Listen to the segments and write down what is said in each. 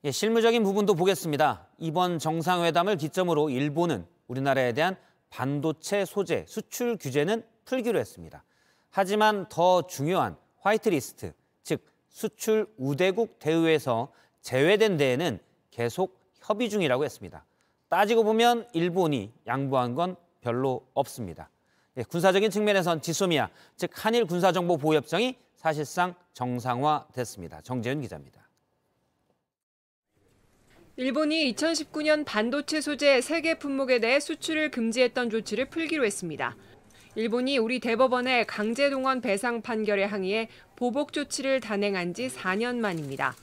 예, 실무적인 부분도 보겠습니다. 이번 정상회담을 기점으로 일본은 우리나라에 대한 반도체 소재 수출 규제는 풀기로 했습니다. 하지만 더 중요한 화이트리스트, 즉 수출 우대국 대우에서 제외된 데에는 계속 협의 중이라고 했습니다. 따지고 보면 일본이 양보한 건 별로 없습니다. 예, 군사적인 측면에선 지소미아, 즉 한일 군사정보보호협정이 사실상 정상화됐습니다. 정재윤 기자입니다. 일본이 2019년 반도체 소재 3개 품목에 대해 수출을 금지했던 조치를 풀기로 했습니다. 일본이 우리 대법원의 강제동원 배상 판결에 항의해 보복 조치를 단행한 지 4년 만입니다.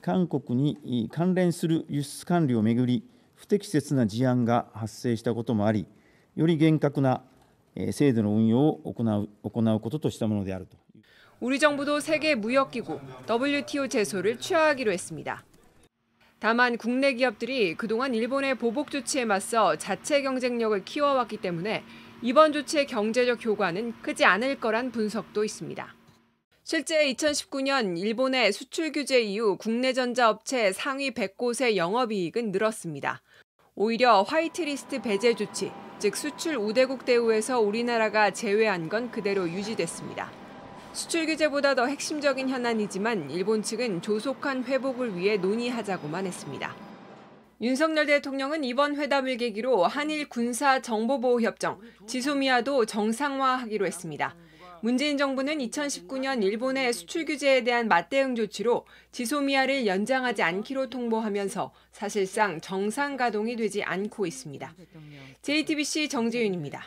韓国に関連する輸出管理をめぐり不適切な事案が発生したこともあり、より厳格な制度の運用を行うこととしたものであると。 우리 정부도 세계 무역기구 WTO 제소를 취하하기로 했습니다. 다만 국내 기업들이 그동안 일본의 보복 조치에 맞서 자체 경쟁력을 키워왔기 때문에 이번 조치의 경제적 효과는 크지 않을 거란 분석도 있습니다. 실제 2019년 일본의 수출 규제 이후 국내 전자업체 상위 100곳의 영업이익은 늘었습니다. 오히려 화이트리스트 배제 조치, 즉 수출 우대국 대우에서 우리나라가 제외한 건 그대로 유지됐습니다. 수출 규제보다 더 핵심적인 현안이지만 일본 측은 조속한 회복을 위해 논의하자고만 했습니다. 윤석열 대통령은 이번 회담을 계기로 한일 군사정보보호협정, 지소미아도 정상화하기로 했습니다. 문재인 정부는 2019년 일본의 수출 규제에 대한 맞대응 조치로 지소미아를 연장하지 않기로 통보하면서 사실상 정상 가동이 되지 않고 있습니다. JTBC 정재윤입니다.